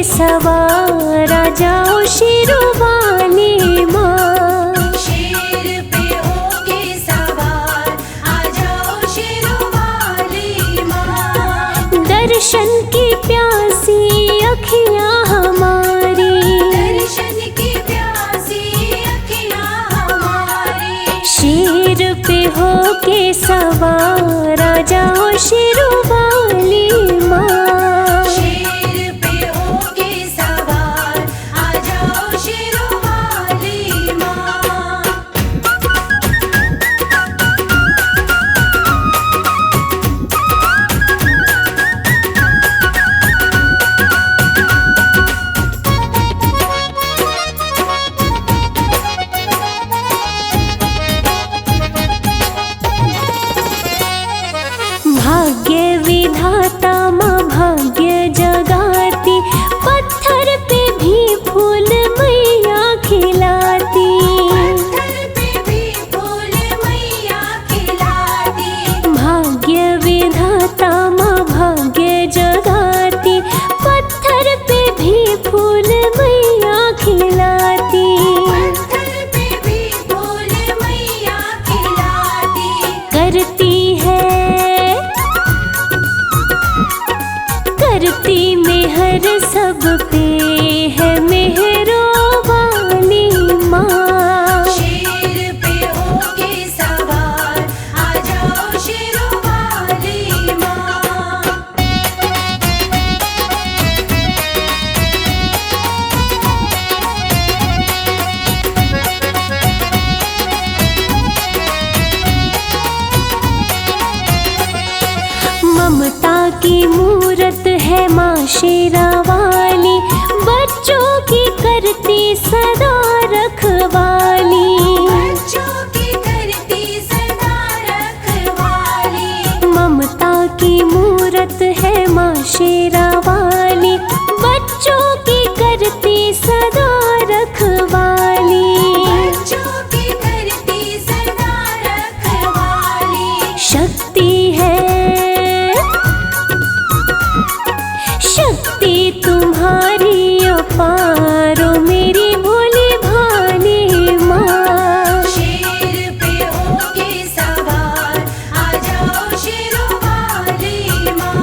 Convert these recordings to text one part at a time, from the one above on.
सवार आ जाओ शेरों वाली माँ। शेर पे होके सवार आ जाओ शेरों वाली माँ। दर्शन की प्यासी अखियाँ हमारी, दर्शन की प्यासी अखियाँ हमारी। शेर पे होके सवार आ जाओ शेरों वाली माँ। शेर पे होके सवार आ जाओ शेरों वाली माँ। भाग्य विधाता माँ भाग्य जगाती, पत्थर पे भी फूल मैया खिलाती। पत्थर पे भी फूल मैया खिलाती। भाग्य विधाता माँ भाग्य जगाती, पत्थर पे भी फूल मैया खिलाती। पत्थर पे भी फूल मैया खिलाती। करती मेहर सब पे है मेहरों वाली माँ। शेर पे होके सवार आ जाओ शेरों वाली माँ। ममता की मूरत है माँ शेरा वाली, बच्चों की करती सदा रखवाली। बच्चों की करती सदा रखवाली। ममता की मूरत है माँ शेरा वाली, बच्चों की करती सदा रखवाली। बच्चों की करती सदा रखवाली। शक्ति है, शक्ति तुम्हारी अपार ओ मेरी भोली भाली माँ। शेर पे होके सवार आ जाओ शेरों वाली माँ।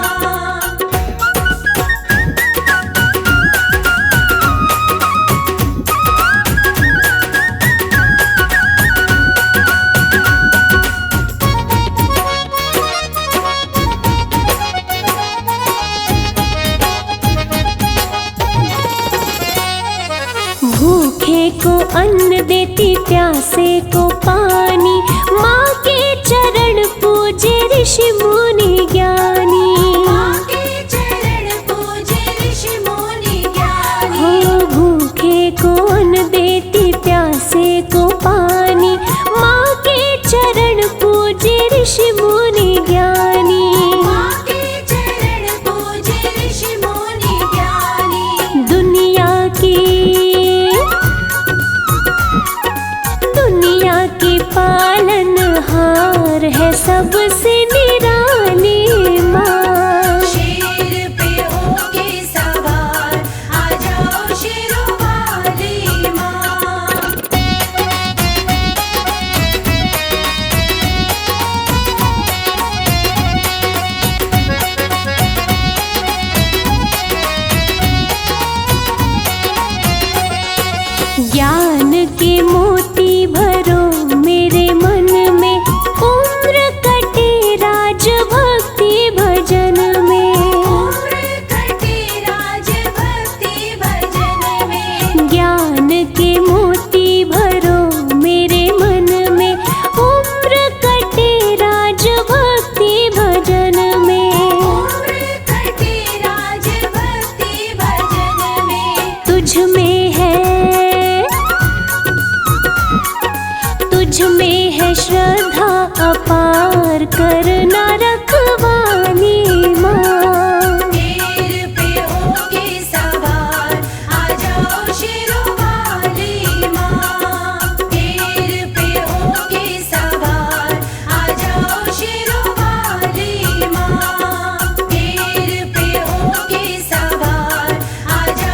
भूखे को अन्न देती, प्यासे को पानी, माँ के चरण पूजे ऋषि मुनि ज्ञानी। माँ के चरण पूजे ऋषि मुनि ज्ञानी। हो भूखे को अन्न देती, प्यासे को पानी, माँ के चरण पूजे ऋषि मुनि ज्ञानी। माँ के चरण पूजे ऋषि मुनि ज्ञानी। दुनिया की पालनहार है सबसे निराली माँ। शेर पे होके सवार आ जाओ शेरों वाली माँ। ज्ञान के मोती भरो मेरे मन में, उम्र कटे राज भक्ति भजन में। उम्र कटे राज भक्ति भजन में। ज्ञान के मोती भरो मेरे मन में, उम्र कटे राज भक्ति भजन में। उम्र कटे राज भक्ति भजन में। तुझ में है श्रद्धा अपार, करना रखवाली माँ। शेर पे होके सवार आ जाओ शेरों वाली माँ। शेर पे होके सवार आ जाओ शेरों वाली माँ। शेर पे होके सवार आ जाओ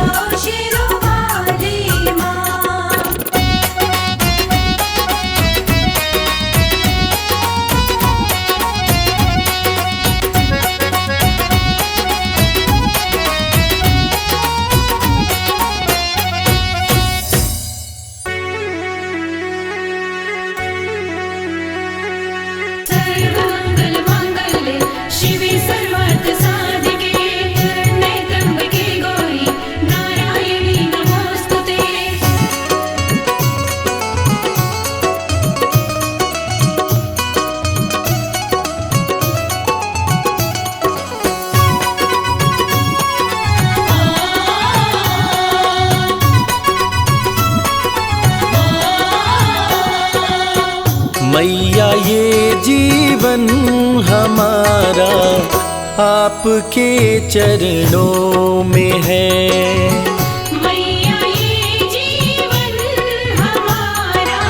मैया ये जीवन हमारा आपके चरणों में है। मैया ये जीवन हमारा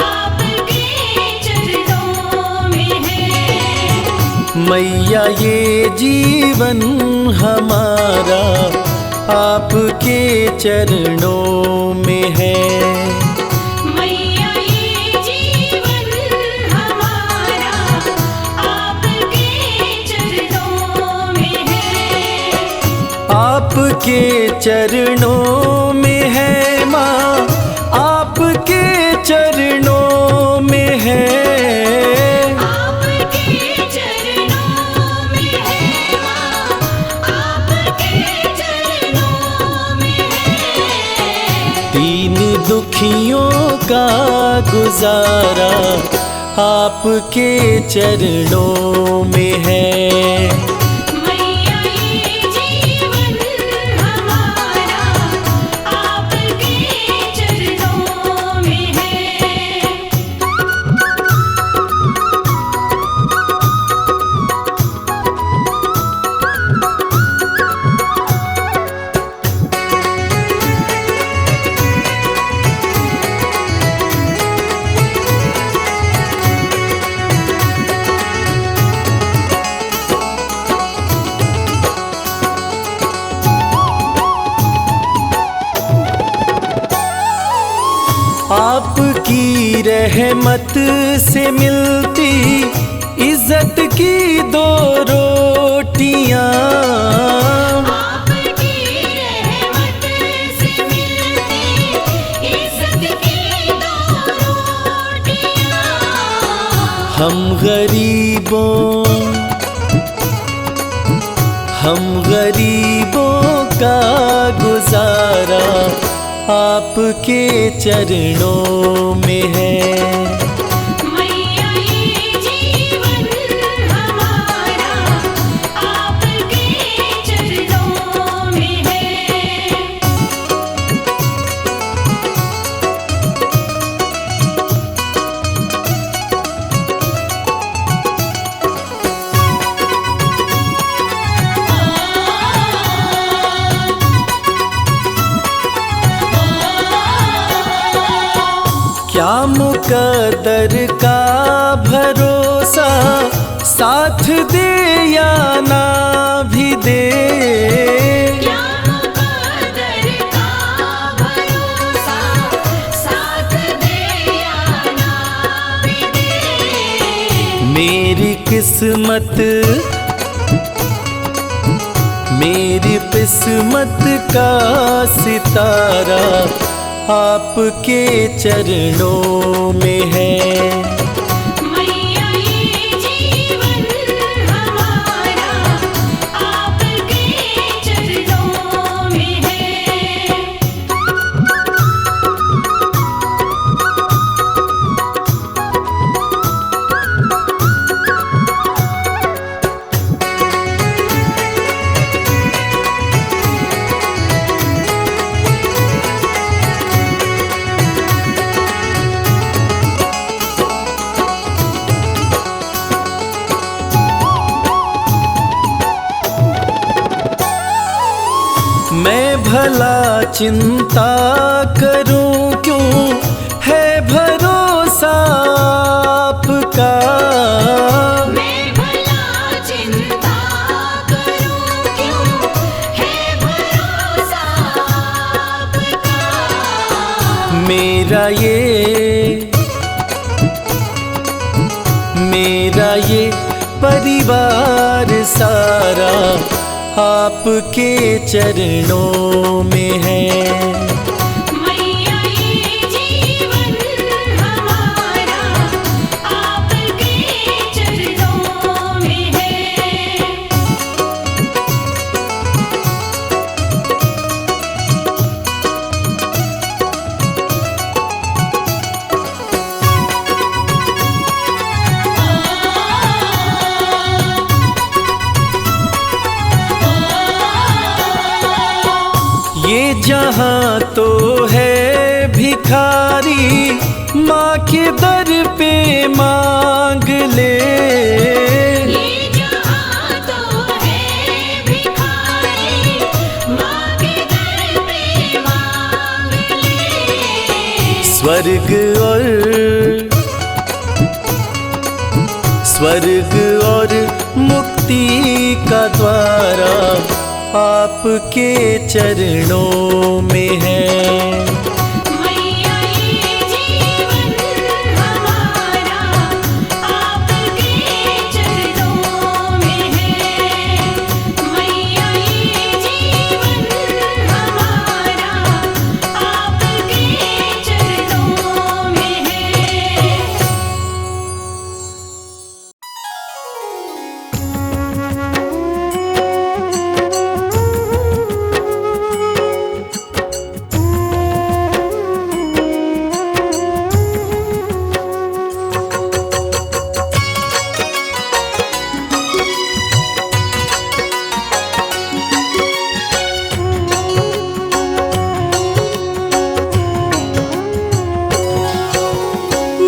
आपके चरणों में है। मैया ये जीवन हमारा आपके चरणों में है। मैया ये जीवन हमारा आपके चरणों में है। आपके चरणों में है माँ, आपके चरणों में है। आपके चरणों में है माँ, आपके चरणों में है। दीन दुखियों का गुजारा आपके चरणों में है। मैया ये जीवन हमारा आपके चरणों में है। आपकी रहमत से मिलती इज्जत की दो रोटियां। आपकी रहमत से मिलती इज्जत की दो रोटियां। हम गरीबों का गुजारा आपके चरणों में है। मैया ये जीवन हमारा आपके चरणों में है। क्या मुकद्दर का भरोसा साथ दे या ना भी दे। क्या मुकद्दर का भरोसा साथ दे या ना भी दे। मेरी किस्मत का सितारा आपके चरणों में है। मैया ये जीवन हमारा आपके चरणों में है। मैं भला चिंता करूं क्यों है भरोसा आपका। मैं भला चिंता करूं क्यों है भरोसा आपका। मेरा ये परिवार सारा आपके चरणों में है। मैया ये जीवन हमारा आपके चरणों में है। ये जहां तो है भिखारी भिखारी माँ के दर पे मांग ले। ये जहाँ तो है भिखारी, माँ के दर पे मांग ले। स्वर्ग और मुक्ति का द्वारा आपके चरणों में है। मैया ये जीवन हमारा आपके चरणों में है। मैया ये जीवन हमारा आपके चरणों में है।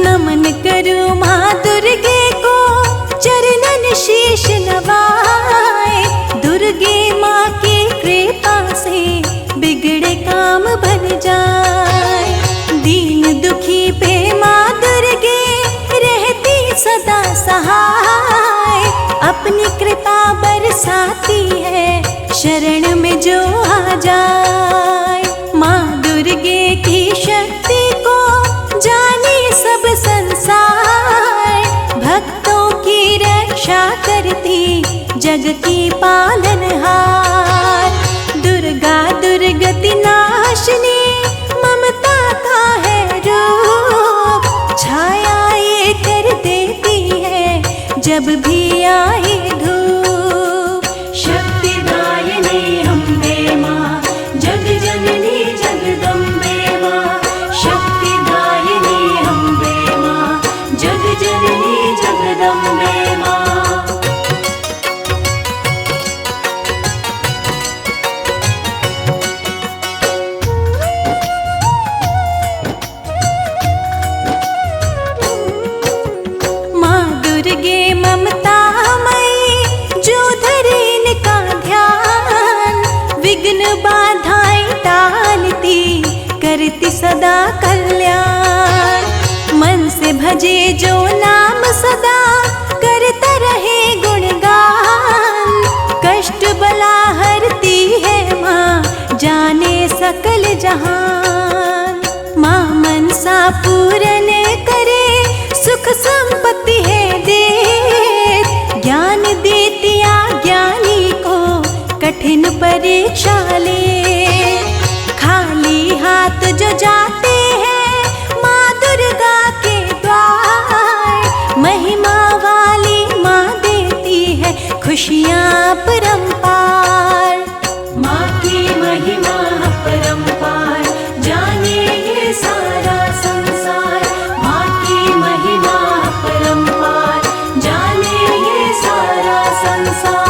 नमन करूं माँ दुर्गे को, चरणन शीश नवाए। दुर्गे माँ की कृपा से बिगड़े काम बन जाए। दीन दुखी पे माँ दुर्गे रहती सदा सहाय। अपनी कृपा बरसाती है शरण में जो आ जाए। माँ दुर्गे की शक्ति को जाने सब संसार। भक्तों की रक्षा करती जग की पालनहार। दुर्गा दुर्गति नाशिनी ममता का है रूप। छाया ये कर देती है जब भी आए धूप। शक्तिदायिनी अम्बे माँ, जग जननी जगदम्बे माँ। शक्तिदायिनी अम्बे माँ, जग जननी जगदम्बे माँ। माँ दुर्गे ममता मई, जो धरे इनका ध्यान। विघ्न बाधाएं टालती करती सदा कल्याण। मन से भजे जो नाम सदा करता रहे गुणगान। कष्ट बला हरती है माँ, जाने सकल जहान। माँ मनसा पूरन करे, सुख संपत्ति है दे। ज्ञान देती अज्ञानी को, कठिन परीक्षा ले। खाली हाथ जो जाते हैं माँ दुर्गा के द्वार। महिमा वाली माँ देती है खुशियाँ परंपार। माँ की महिमा परंपार, जाने ये सारा संसार। माँ की महिमा परंपार, जाने ये सारा संसार।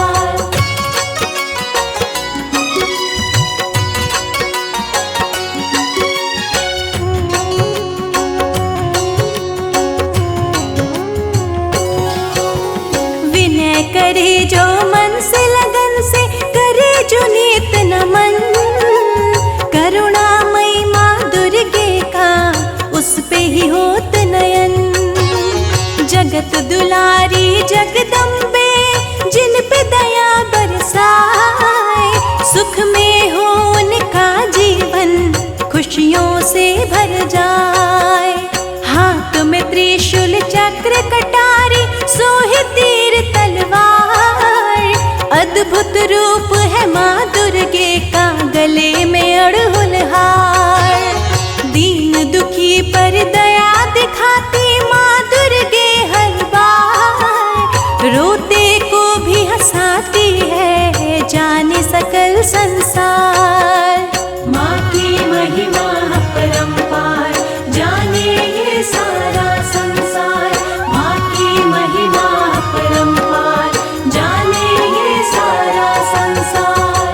विनय करे जो मन से लगन से, करे जो नित नमन। करुणामयी माँ दुर्गे का उस पे ही होत नयन। जगत दुलारी जगदम्बे, जिन पे दया बरसाए। सुख में हो उनका जीवन, खुशियों से भर जाए। हाथ में त्रिशूल चक्र कटारी, सोहे तीर तलवार। अद्भुत रूप है माँ दुर्गे का, गले में अड़हुल हार। दीन दुखी पर दया दिखाती माँ दुर्गे हर बार। रोते को भी हंसाती है, जाने सकल संसार। माँ की महिमा परंपार, जाने ये सारा संसार। माँ की महिमा परंपार, जाने ये सारा संसार।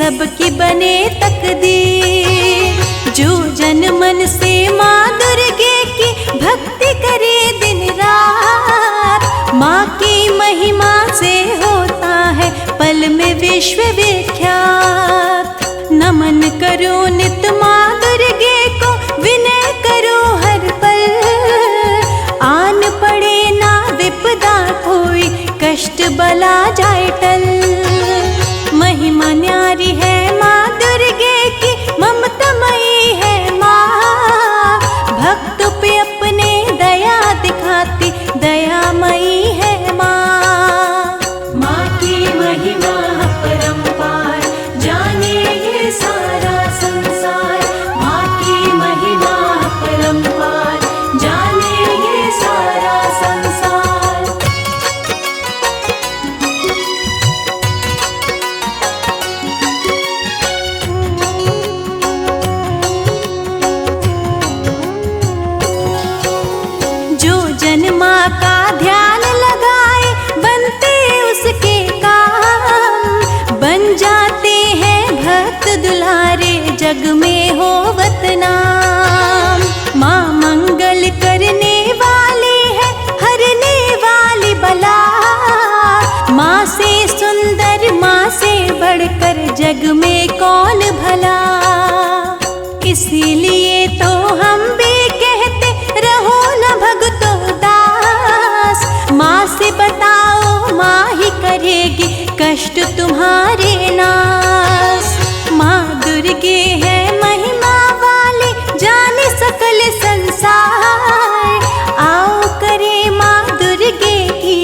सबकी बने तकदीर। जो जन मन से माँ दुर्गे की भक्ति करे दिन रात, माँ की महिमा से होता है पल में विश्व विख्यात। नमन करो नित माँ दुर्गे को, विनय करो हर पल, आन पड़े ना विपदा कोई, कष्ट बला जाए टल। महिमा न्यारी है माँ दुर्गे की, ममतामयी है माँ, भक्तों पे अपने दया दिखाती दयामयी है माँ। माँ की महिमा परंपार, जाने ये सारा संसार। माँ की महिमा परंपार, जाने ये सारा संसार। जो जन माँ का ध्यान लगाए, बनते उसके काम, बन जाते हैं भक्त दुलारे, जग में होवत नाम। माँ मंगल करने वाली है, हरने वाली बला, माँ से सुंदर माँ से बढ़कर जग में कौन भला। इसीलिए तो हम भी कहते रहो न भगतो दास, माँ से बताओ माँ ही करेगी कष्ट तुम्हारे नाश। माँ दुर्गे है महिमा वाली, जाने सकल संसार, आओ करे माँ दुर्गे की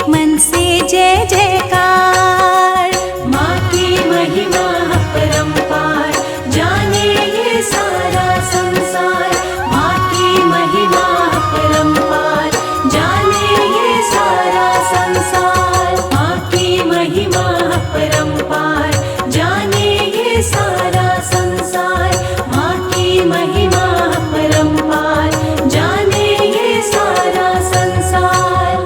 मन से जय जयकार। माँ की महिमा परंपार, जाने ये सारा संसार। माँ की महिमा परंपार, जाने ये सारा संसार। माँ की महिमा परंपार, जाने ये सारा संसार। माँ की महिमा परंपार, जाने ये सारा संसार।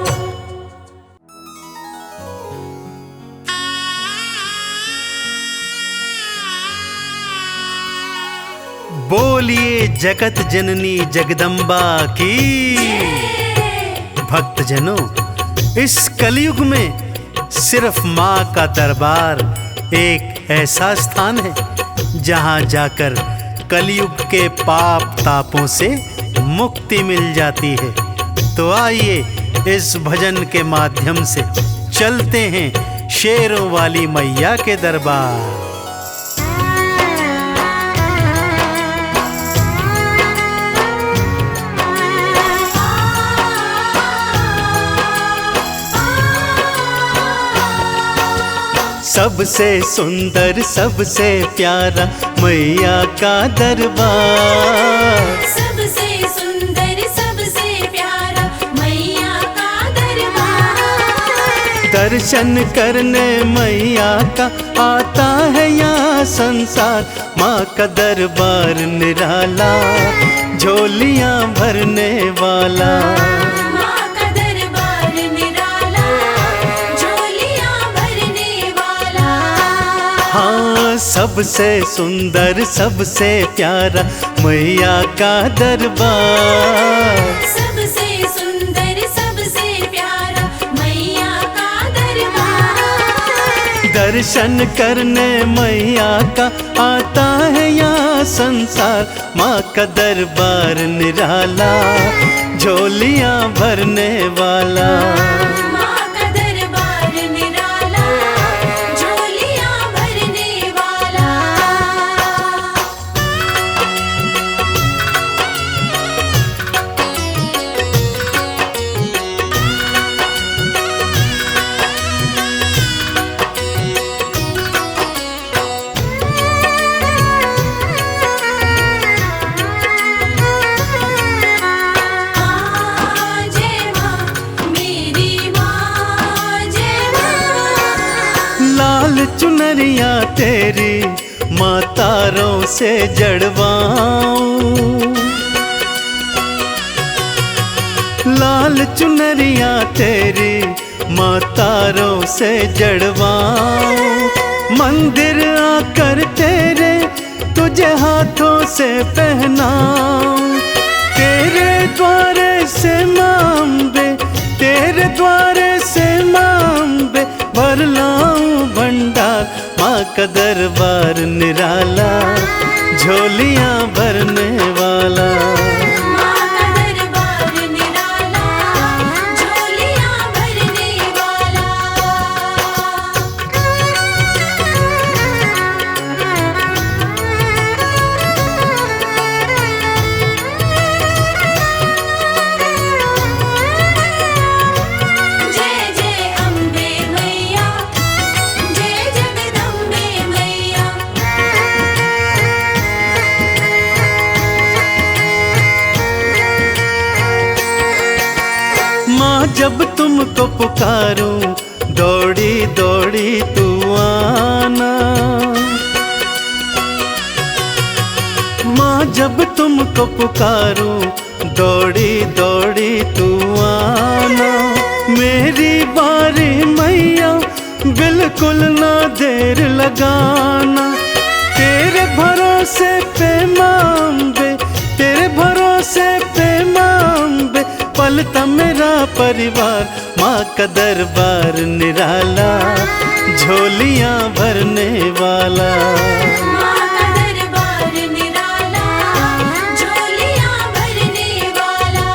बोलिए जगत जननी जगदम्बा की। भक्तजनों, इस कलयुग में सिर्फ माँ का दरबार एक ऐसा स्थान है जहाँ जाकर कलयुग के पाप तापों से मुक्ति मिल जाती है। तो आइए इस भजन के माध्यम से चलते हैं शेरों वाली मैया के दरबार। सबसे सुंदर सबसे प्यारा मैया का दरबार। सबसे सुंदर सबसे प्यारा मैया का दरबार। दर्शन करने मैया का आता है यहाँ संसार। माँ का दरबार निराला, झोलियाँ भरने वाला। माँ का दरबार निराला, झोलियाँ भरने वाला। हाँ, सबसे सुंदर सबसे प्यारा मैया का दरबार। सबसे सुंदर सबसे प्यारा मैया का दरबार। दर्शन करने मैया का आता है यहाँ संसार। माँ का दरबार निराला, झोलियाँ भरने वाला। माँ का दरबार निराला, झोलियाँ भरने वाला। जय माँ मेरी माँ, जय माँ। लाल चुनरिया तेरी माँ तारों से जड़वाऊं। लाल चुनरिया तेरी माँ तारों से जड़वाऊं। मंदिर आकर तेरे तुझे हाथों से पहनाऊं। तेरे द्वारे से माँ अम्बे, तेरे द्वारे से माँ अम्बे भर लाऊं भंडार। माँ का दरबार निराला, झोलियाँ भरने वाला। माँ का दरबार निराला, झोलियाँ भरने वाला। जय जय अम्बे मैया, जय जगदम्बे मैया। माँ जब तुमको पुकारूं, दौड़ी दौड़ी तू आना। माँ जब तुमको पुकारूं, दौड़ी दौड़ी तू आना। मेरी बारी मैया, बिल्कुल ना देर लगाना। तेरे भरोसे पे माँ अम्बे, तेरे भरोसे पे माँ अम्बे पलता मेरा परिवार। माँ का दरबार निराला, झोलियाँ भरने वाला। माँ का दरबार निराला, झोलियाँ भरने वाला।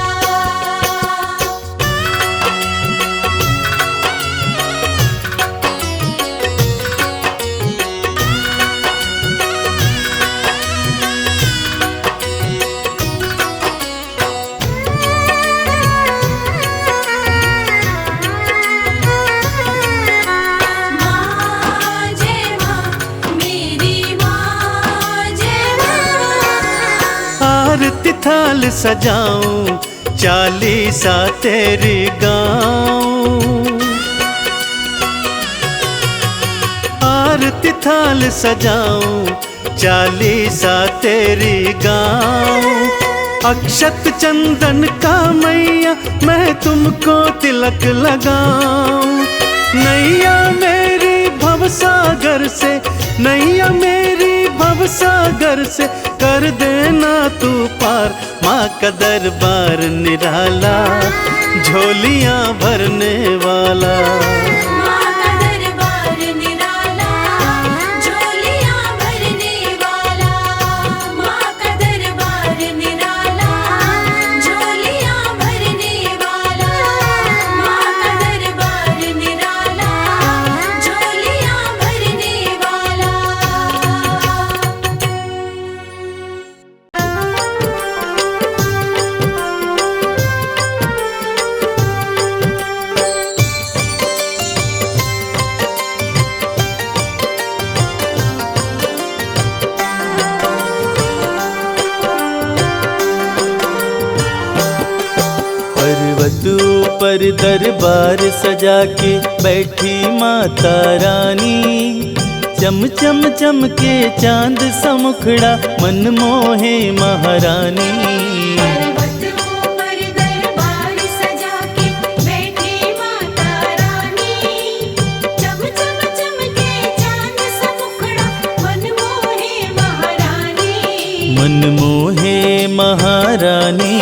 माँ जय माँ, मेरी माँ जय माँ। आरती थाल सजाऊं, चालीसा तेरी गाऊं। आरती थाल सजाऊं, चालीसा तेरी गाऊं। अक्षत चंदन का मैया मैं तुमको तिलक लगाऊं। नैया मेरी भवसागर से, नैया मेरी भवसागर से कर देना तू पार। माँ का दरबार निराला, झोलियाँ भरने वाला। माँ का दरबार निराला, झोलियाँ भरने वाला। माँ का दरबार निराला, झोलियाँ भरने वाला। माँ का दरबार निराला, झोलियाँ भरने वाला। पर्वत ऊपर दरबार सजा के बैठी माता रानी। चम चम चमके चांद सा मुखड़ा, मन मोहे महारानी। पर्वत ऊपर दरबार सजा के बैठी माता रानी। चम चम चमके चांद सा मुखड़ा, मन मोहे महारानी। मन मोहे महारानी।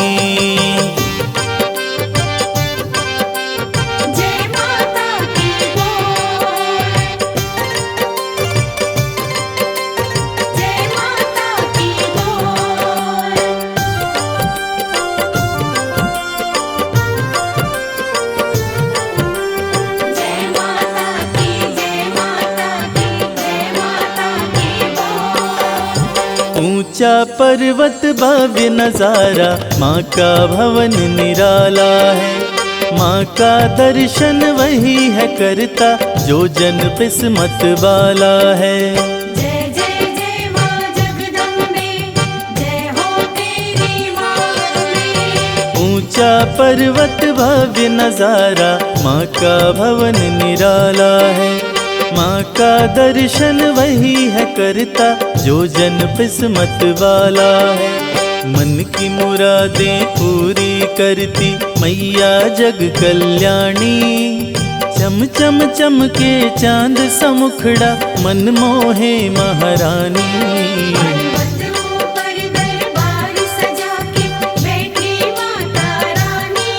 जय माता की बोल, जय माता की बोल। जय माता की, जय माता की, जय माता की बोल। ऊंचा पर्वत भव्य नजारा, माँ का भवन निराला है। माँ का दर्शन वही है करता, जो जन किस्मत वाला है। जय जय जय माँ जगदम्बे, जय हो तेरी माँ अम्बे। ऊंचा पर्वत भव्य नजारा, माँ का भवन निराला है। माँ का दर्शन वही है करता, जो जन किस्मत वाला है। मन की मुरादें पूरी करती मैया जग कल्याणी। चम चम चमके चांद समुखड़ा मन मोहे महारानी। पर्वतों पर दरबार सजा के बैठी माता रानी।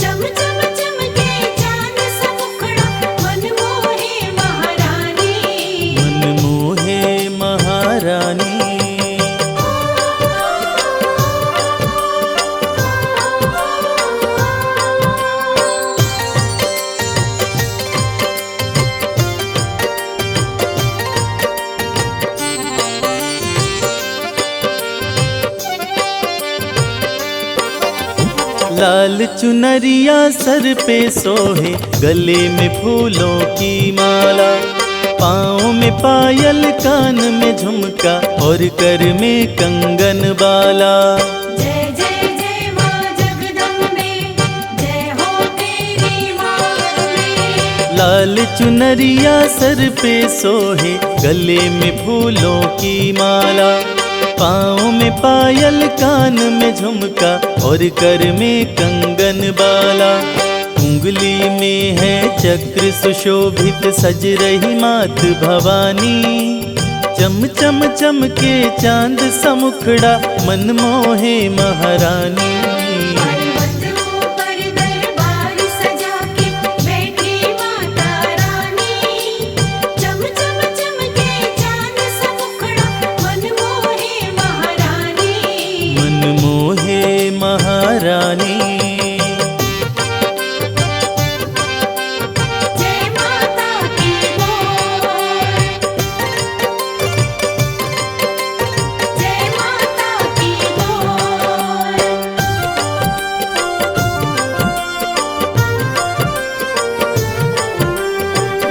चम चम चमके चांद सा मुखड़ा मन मोहे महारानी। मन मोहे महारानी। लाल चुनरिया सर पे सोहे, गले में फूलों की माला, पाँव में पायल, कान में झुमका और कर में कंगन बाला। जय जय जय माँ जगदम्बे, जय हो तेरी माँ अम्बे। लाल चुनरिया सर पे सोहे, गले में फूलों की माला, पाँव में पायल, कान में झुमका और कर में कंगन बाला। उंगली में है चक्र सुशोभित, सज रही मात भवानी। चम चम चमके चांद सा मुखड़ा मन मोहे महारानी। पर्वतों पर दरबार सजा के बैठी माता रानी। चम चम चमके चांद सा मुखड़ा मन मोहे महारानी। मन मोहे महारानी। जय माता की बोल, जय माता की बोल।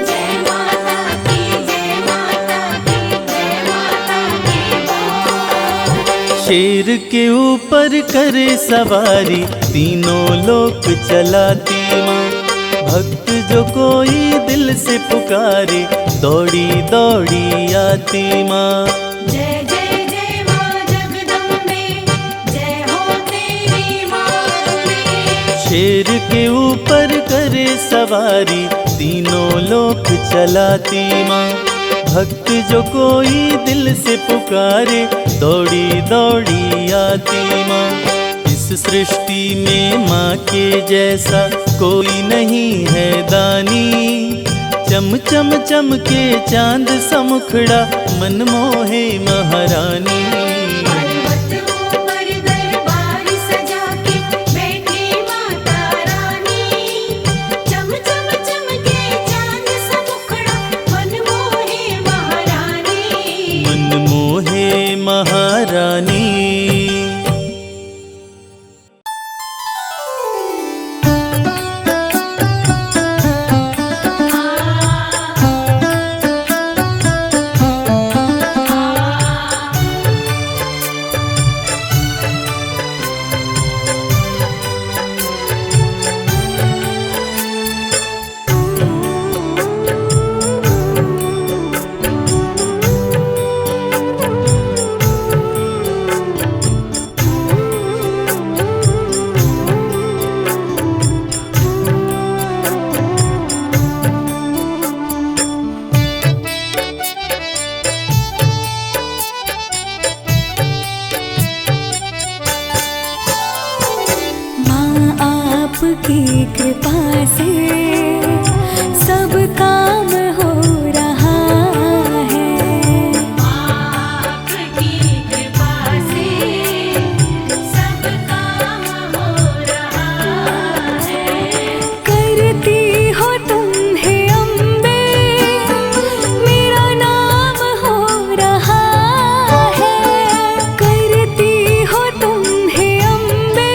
जय माता की, जय माता की, जय माता की बोल। शेर के ऊपर करे सवारी, तीनों लोक चलाती माँ। भक्त जो कोई दिल से पुकारे, दौड़ी दौड़ी आती माँ। जय जय जय माँ जगदम्बे, जय हो तेरी माँ अम्बे। शेर के ऊपर करे सवारी, तीनों लोक चलाती माँ। भक्त जो कोई दिल से पुकारे, दौड़ी दौड़ी आती माँ। इस सृष्टि में माँ के जैसा कोई नहीं है दानी। चम चम चमके चांद सा मुखड़ा मन मोहे महारानी। पर्वतों पर दरबार सजा के बैठी माता रानी। चम चम चमके चांद सा मुखड़ा मन मोहे महारानी। मन मोहे महारानी। आपकी कृपा से सब काम हो रहा है। आपकी कृपा से सब काम हो रहा है। करती हो तुम हे अम्बे, मेरा नाम हो रहा है। करती हो तुम हे अम्बे,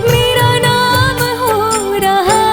मेरा नाम हो रहा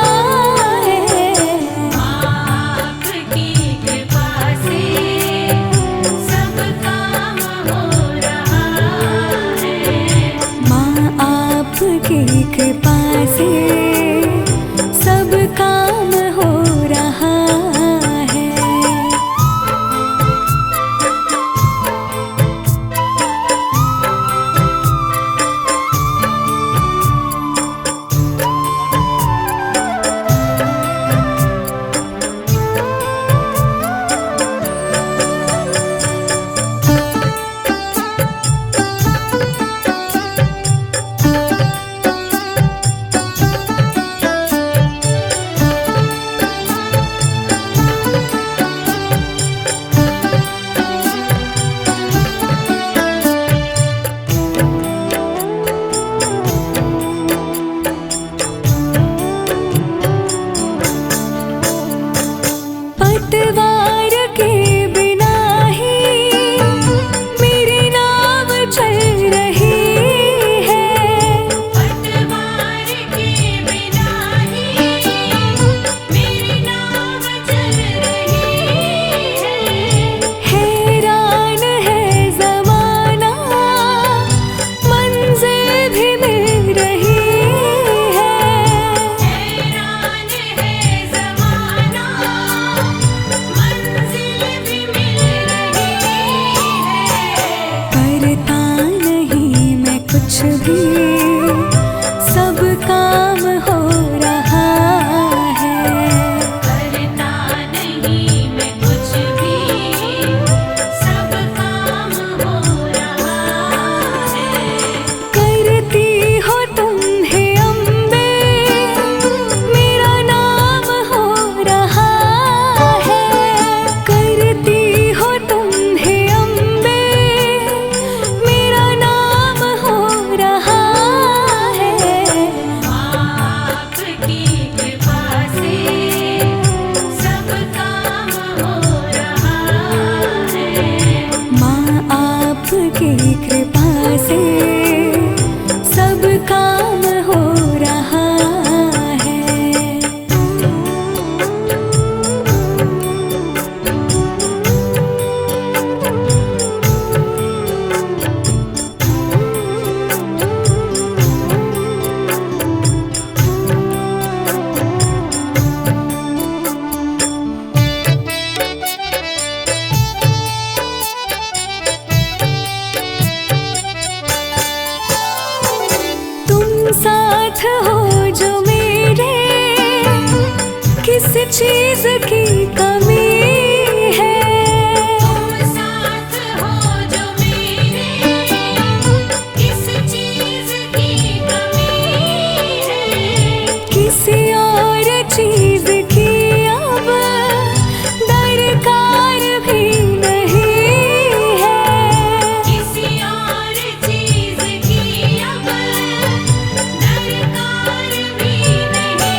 कुछ भी सब काम हो रहा है। करता नहीं मैं कुछ भी, सब काम हो रहा है। करती हो तुम हे अम्बे, मेरा नाम हो रहा है। करती हो तुम हे अम्बे, मेरा नाम हो रहा है। आपकी कृपा से सब काम हो रहा है। माँ आपकी कृपा से सब काम हो रहा है। तुम साथ हो जो मेरे, किस चीज की कमी है। तुम साथ हो जो मेरे, किस चीज की कमी है। किसी और चीज की अब दरकार भी नहीं है। किसी और चीज की अब दरकार भी नहीं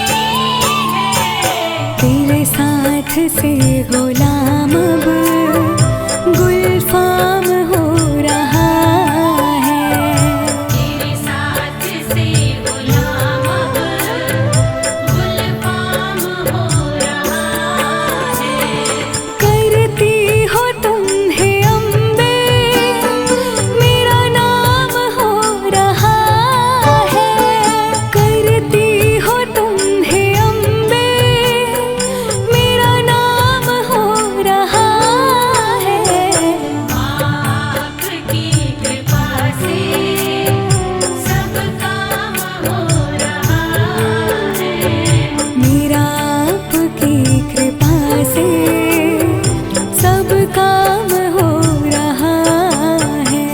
है। तेरे साथ से गुलाम अब गुलफाम हो रहा है। तेरे साथ से गुलाम अब गुलफाम हो रहा है। करती हो तुम हे अम्बे, मेरा नाम हो रहा है। करती हो तुम हे अम्बे, मेरा नाम हो रहा है। आपकी कृपा से सब काम हो रहा है। मेरा आपकी कृपा से सब काम हो रहा है।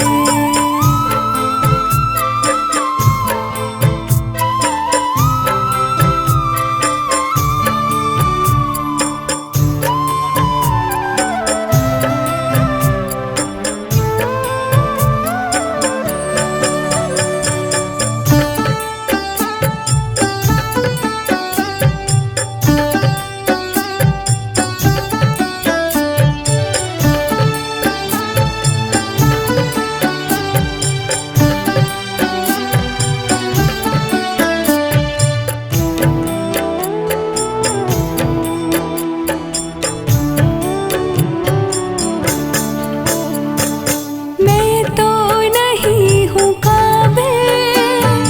मैं तो नहीं हूँ काबिल,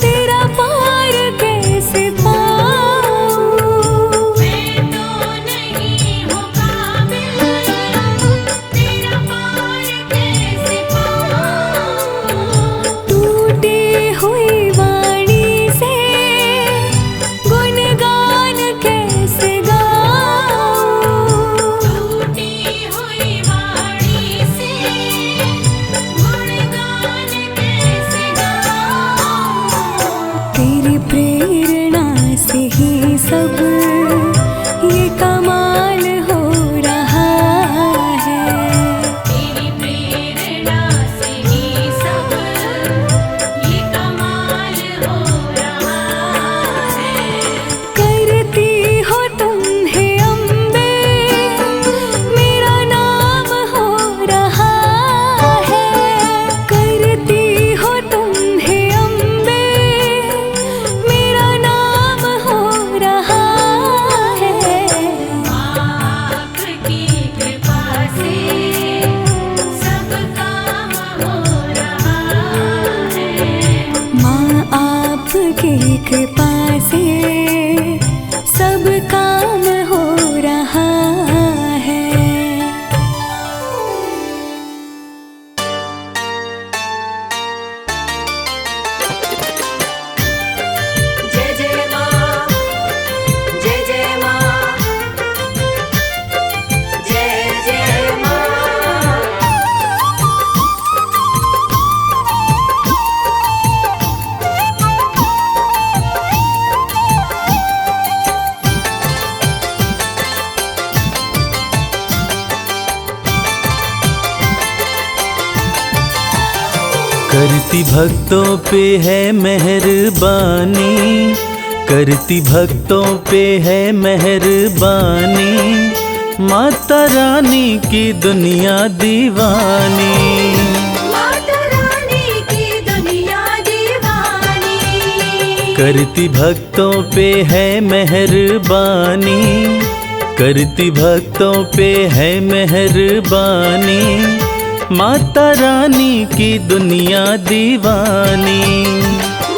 तेरा पार कैसे पाऊँ। मैं तो नहीं हूँ काबिल, तेरा पार कैसे पाऊँ। टूटी हुई वाणी से गुणगान कैसे गाऊँ। टूटी हुई वाणी से गुणगान कैसे गाऊँ। तेरी प्रेरणा से ही सब ये कमाल हो रहा है। तेरी प्रेरणा से ही सब ये कमाल हो रहा है। करती हो तुम हे अम्बे, मेरा नाम हो रहा है। करती हो तुम हे अम्बे, मेरा नाम हो रहा है। आपकी कृपा से सब काम हो रहा है। माँ आपकी कृपा से सब काम हो रहा है। करती भक्तों पे है मेहरबानी, करती भक्तों पे है मेहरबानी, माता रानी की दुनिया दीवानी। माता रानी की दुनिया दीवानी। करती भक्तों पे है मेहरबानी, करती भक्तों पे है मेहरबानी, माता रानी की दुनिया दीवानी।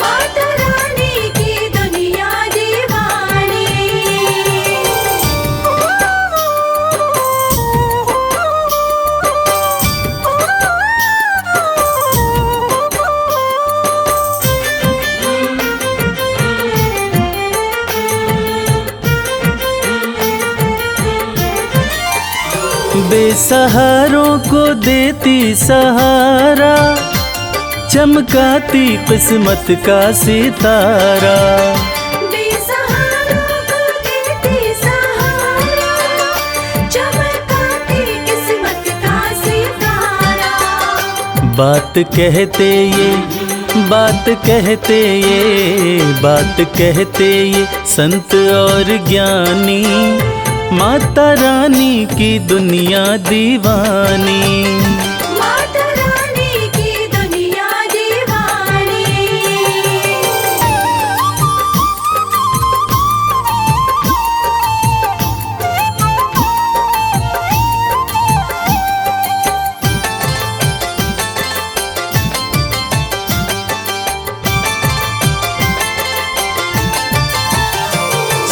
माता रानी की दुनिया दीवानी। बेसहारों को देती सहारा, चमकाती किस्मत का सितारा। बेसहारों को देती सहारा, चमकाती किस्मत का सितारा। बात कहते ये, बात कहते ये, बात कहते ये संत और ज्ञानी, माता रानी की दुनिया दीवानी। माता रानी की दुनिया दीवानी।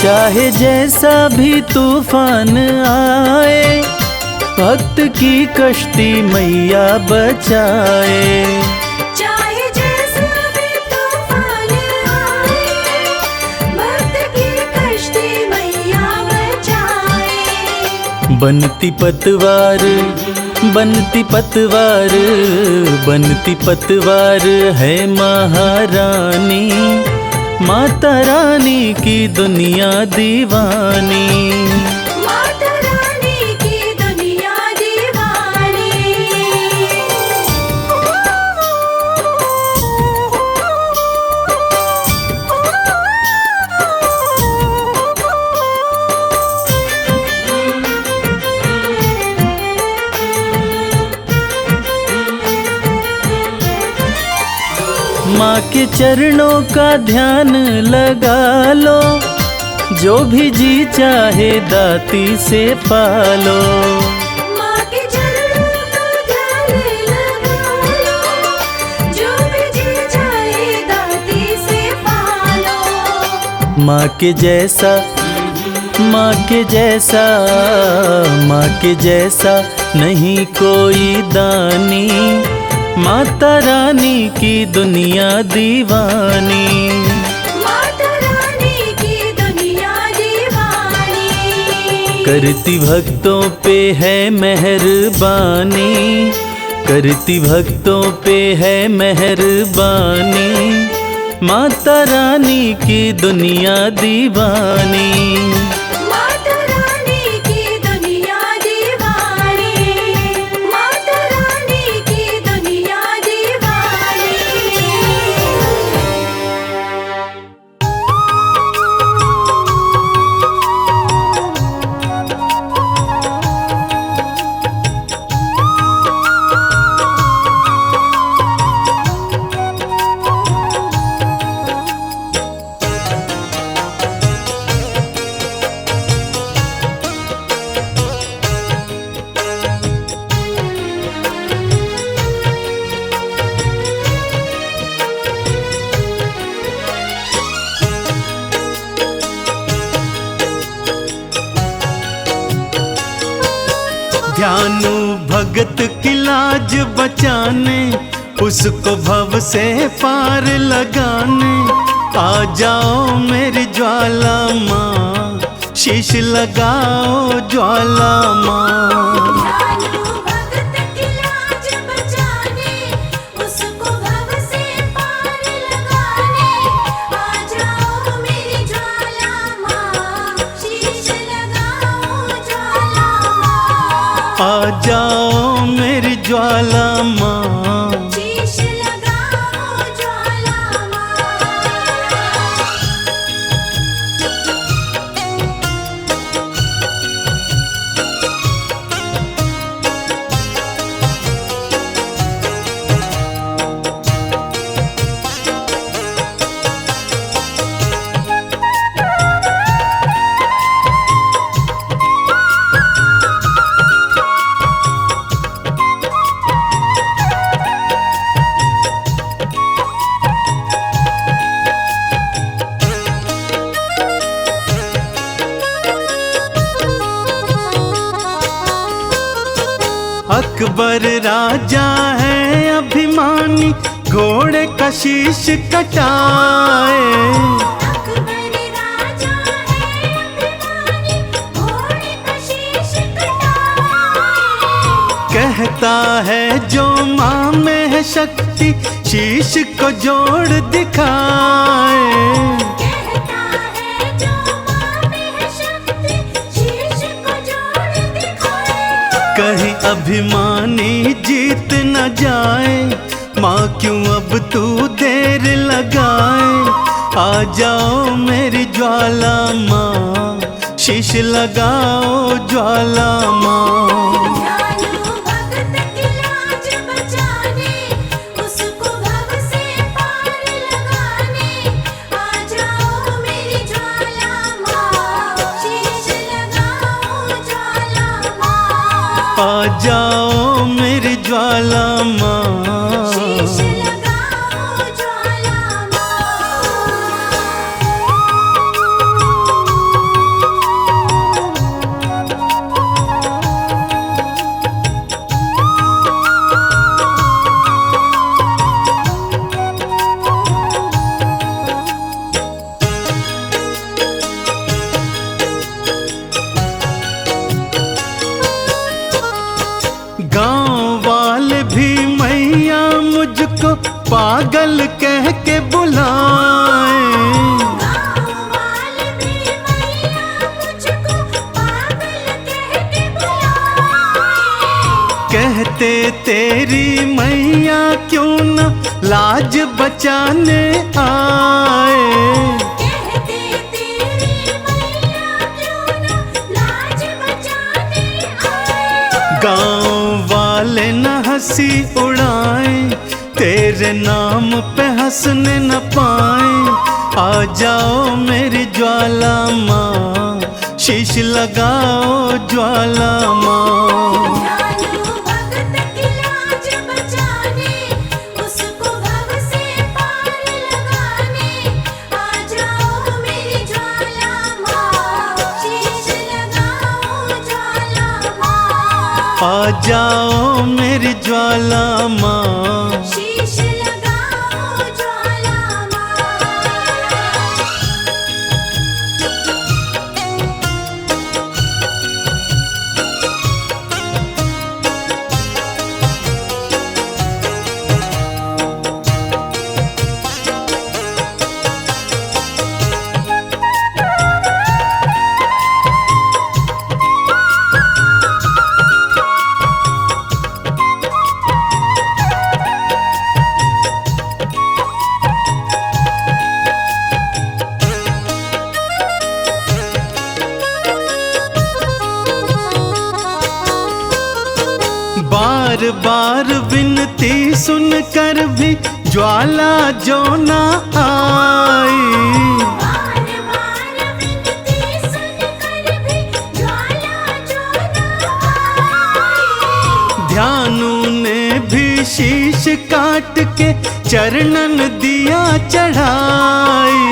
चाहे जैसा भी तूफान आए, भक्त की कश्ती मैया बचाए। चाहे जैसा भी तूफान आए, भक्त की कश्ती मैया बचाए। बनती पतवार, बनती पतवार, बनती पतवार है महारानी, माता रानी की दुनिया दीवानी। माता रानी की दुनिया दीवानी। माँ के चरणों का ध्यान लगा लो, जो भी जी चाहे दाती से पालो। माँ के चरणों का ध्यान लगा लो, जो भी जी चाहे दाती से पालो। माँ के जैसा, माँ के जैसा, माँ के जैसा नहीं कोई दानी, माता रानी की दुनिया दीवानी। माता रानी की दुनिया दीवानी। करती भक्तों पे है मेहरबानी, करती भक्तों पे है मेहरबानी, माता रानी की दुनिया दीवानी। माता रानी की दुनिया दीवानी। माता रानी की दुनिया दीवानी। ध्यानु भगत की लाज बचाने, उसको भव से पार लगाने, आ जाओ मेरी ज्वाला माँ, शीश लगाओ ज्वाला माँ। ध्यानु भगत की लाज बचाने, उसको भव से पार लगाने, आ जाओ मेरी ज्वाला माँ, शीश लगाओ ज्वाला माँ। आ जाओ मेरी ज्वाला माँ, शीश लगाओ अकबर राजा है अभिमानी, घोड़े का शीश कटाए। अकबर राजा है अभिमानी, घोड़े का शीश कटाए। कहता है जो माँ में है शक्ति, शीश को जोड़ दिखाए। कहता है जो माँ में है शक्ति, शीश को जोड़ दिखाए। कहीं अभिमानी जीत न जाए, माँ क्यों अब तू देर लगाए। आ जाओ मेरी ज्वाला माँ, शीश लगाओ ज्वाला माँ। जानो भगत की लाज बचाने, उसको भव से पार लगाने। आ जाओ मेरी ज्वाला माँ, शीश लगाओ ज्वाला माँ। आ जाओ मेरी ज्वाला माँ। शीश लगाओ ज्वाला माँ। गांव वाले भी मैया मुझको पागल कह के बुलाए। गाँव वाले भी मैया मुझको पागल कह के बुलाए। कहते तेरी मैया क्यों न लाज बचाने आए। कहते तेरी मैया क्यों न लाज बचाने आए। गांव वाले न हंसी उड़ाए, तेरे नाम पे हंसने न पाए। आ जाओ मेरी ज्वाला माँ, शीश लगाओ ज्वाला माँ। जानो भगत की लाज बचाने, उसको भव से पार लगाने। आ जाओ मेरी ज्वाला माँ, शीश लगाओ ज्वाला माँ। आ जाओ मेरी ज्वाला माँ। शीश लगाओ ज्वाला माँ। बार बार विनती सुनकर भी ज्वाला जो न आई। बार बार विनती सुनकर भी ज्वाला जो न आई। ध्यानु ने भी शीश काट के चरणन दिया चढ़ाई।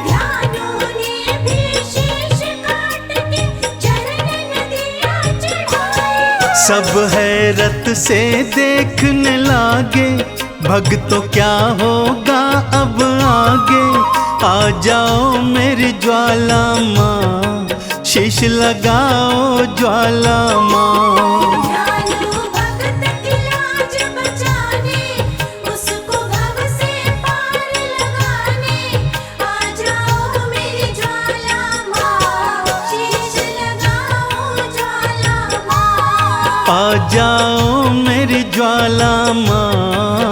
ध्यानु ने भी शीश काट के चरणन दिया चढ़ाई। सब हैरत से देखने लागे, भक्तों क्या होगा अब आगे। आ जाओ मेरी ज्वाला माँ, शीश लगाओ ज्वाला माँ। जानो भगत की लाज बचाने, उसको भव से पार लगाने। आ जाओ मेरी ज्वाला माँ, शीश लगाओ ज्वाला माँ। आ जाओ मेरी ज्वाला माँ।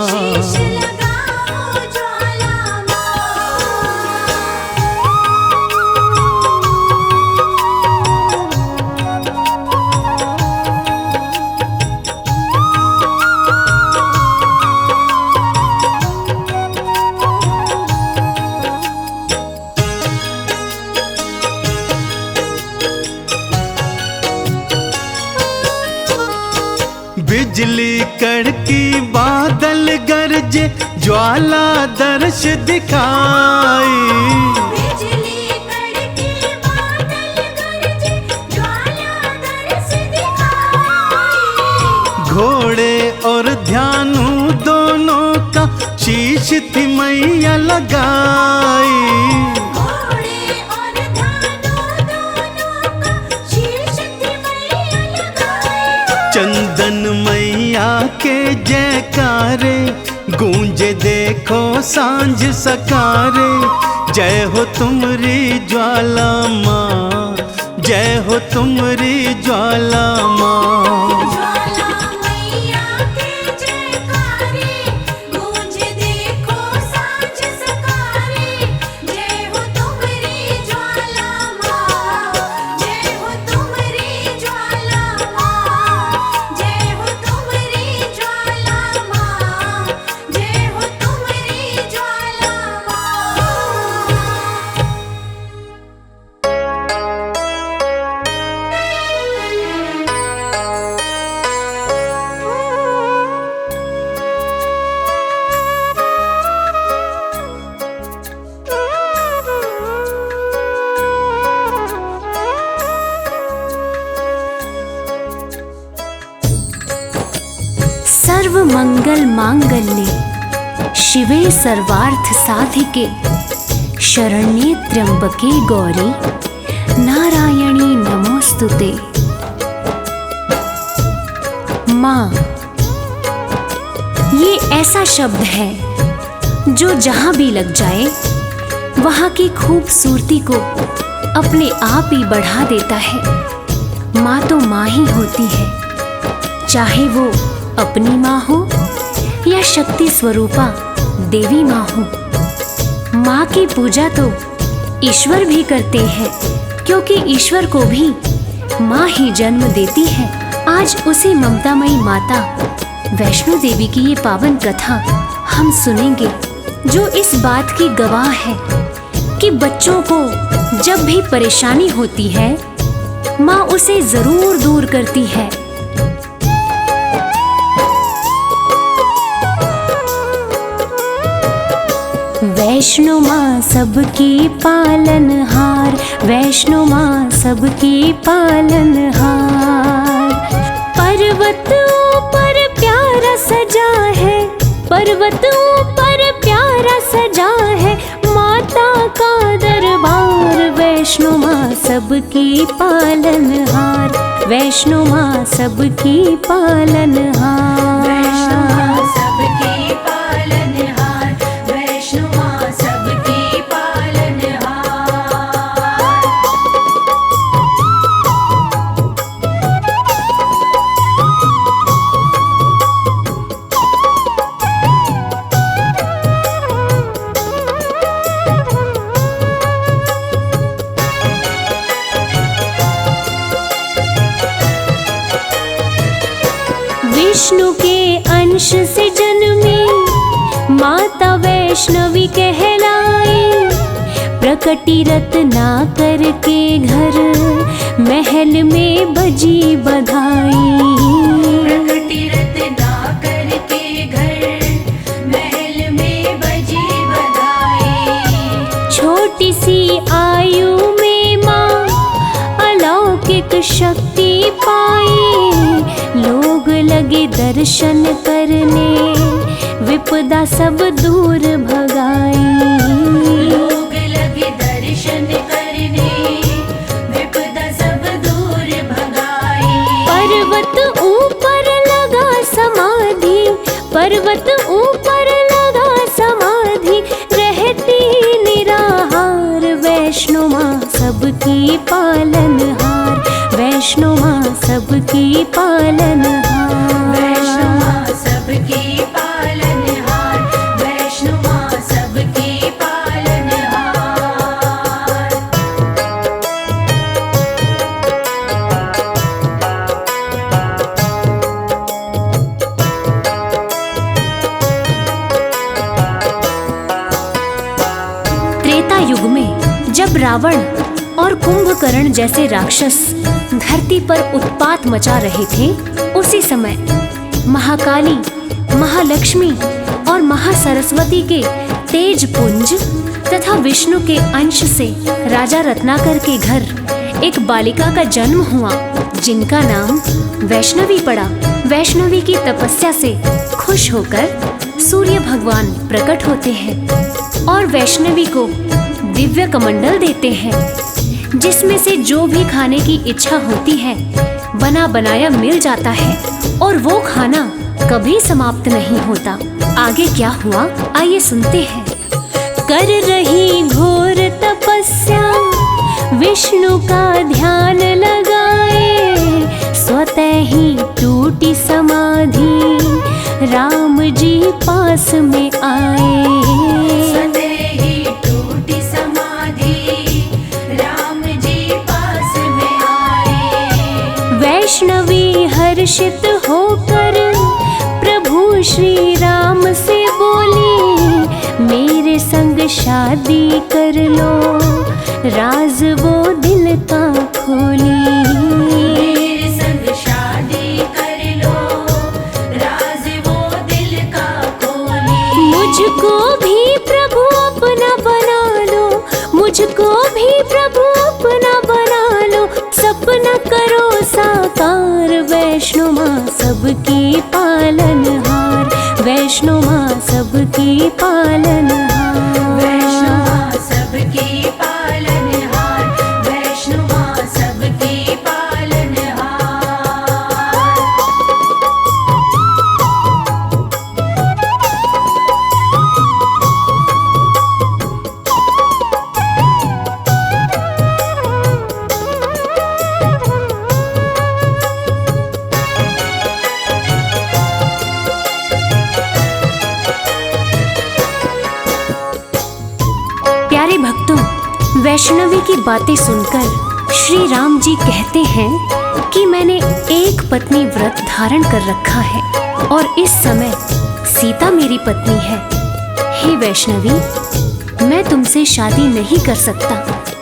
शीश लगाओ ज्वाला माँ। बिजली कड़की बादल गरजे, ज्वाला दर्श दिखाई। बिजली कड़की बादल गरजे, ज्वाला दर्श दिखाई। लगाई। घोड़े और धानों दोनों का शीश थी मैया लगाई। चंदन मैया के जयकारे गूंजे देखो सांझ सकारे। जय हो तुमरी ज्वाला माँ, जय हो तुमरी ज्वाला माँ। ज्वाला मैया के जयकारे गूंजे देखो सांझ सकारे। जय हो तुमरी ज्वाला माँ, जय हो तुमरी ज्वाला माँ, जय हो तुमरी ज्वाला माँ, जय हो तुमरी ज्वाला माँ। सर्व मंगल मांगल्ये शिवे सर्वार्थ साधिके शरण्ये त्र्यंबके गौरी नारायणी नमोस्तुते। माँ, ये ऐसा शब्द है जो जहां भी लग जाए वहां की खूबसूरती को अपने आप ही बढ़ा देता है। माँ तो माँ ही होती है, चाहे वो अपनी माँ हो या शक्ति स्वरूपा देवी माँ हो। माँ की पूजा तो ईश्वर भी करते हैं, क्योंकि ईश्वर को भी माँ ही जन्म देती है। आज उसी ममतामयी माता वैष्णो देवी की ये पावन कथा हम सुनेंगे, जो इस बात की गवाह है कि बच्चों को जब भी परेशानी होती है माँ उसे जरूर दूर करती है। वैष्णो माँ सबकी पालनहार, वैष्णो माँ सबकी पालनहार। पर्वत ऊपर प्यारा सजा है, पर्वत ऊपर प्यारा सजा है माता का दरबार। वैष्णो माँ सबकी पालनहार, वैष्णो माँ सबकी पालनहार। वैष्णो माँ सबकी पालनहार, वैष्णो माँ सबकी पालनहार। विष्णु के अंश से जन्मी माता वैष्णवी कहलाई। प्रकटी रत्नाकर के घर महल में बजी बधाई। प्रकटी रत्नाकर के घर महल में बजी बधाई। छोटी सी आयु में माँ अलौकिक शक्ति पाई। लोग लगे दर्शन करने विपदा सब दूर भगाई। लोग लगे दर्शन करने विपदा सब दूर भगाई। पर्वत ऊपर लगा समाधि, पर्वत ऊपर लगा समाधि रहती निराहार। वैष्णो माँ सबकी पालनहार, वैष्णो माँ सबकी पालनहार। वैष्णो माँ सबकी पालनहार, वैष्णो माँ सबकी पालनहार। त्रेता युग में जब रावण और कुंभकर्ण जैसे राक्षस धरती पर उत्पात मचा रहे थे, उसी समय महाकाली, महालक्ष्मी और महासरस्वती के तेज पुंज तथा विष्णु के अंश से राजा रत्नाकर के घर एक बालिका का जन्म हुआ, जिनका नाम वैष्णवी पड़ा। वैष्णवी की तपस्या से खुश होकर सूर्य भगवान प्रकट होते हैं। और वैष्णवी को दिव्य कमंडल देते हैं, जिसमें से जो भी खाने की इच्छा होती है बना बनाया मिल जाता है और वो खाना कभी समाप्त नहीं होता। आगे क्या हुआ आइए सुनते हैं। कर रही घोर तपस्या विष्णु का ध्यान लगाए, स्वतः ही टूटी समाधि राम जी पास में आए। स्वतः ही टूटी समाधि राम जी पास में आए। वैष्णवी हर्षित होकर प्रभु श्री राम से बोली, मेरे संग शादी कर लो, राज वो दिल का खोली। मेरे संग शादी कर लो, राज वो दिल का खोली। मुझको भी प्रभु अपना बना लो, मुझको भी प्रभु अपना बना लो, सपना करो साकार। वैष्णो माँ सबकी पालनहार, वैष्णो माँ सबकी पालनहार। वैष्णो माँ सबकी पालनहार, वैष्णो माँ सबकी पालनहार। प्यारे भक्तों, वैष्णवी की बातें सुनकर श्री राम जी कहते हैं कि मैंने एक पत्नी व्रत धारण कर रखा है और इस समय सीता मेरी पत्नी है। हे वैष्णवी, मैं तुमसे शादी नहीं कर सकता,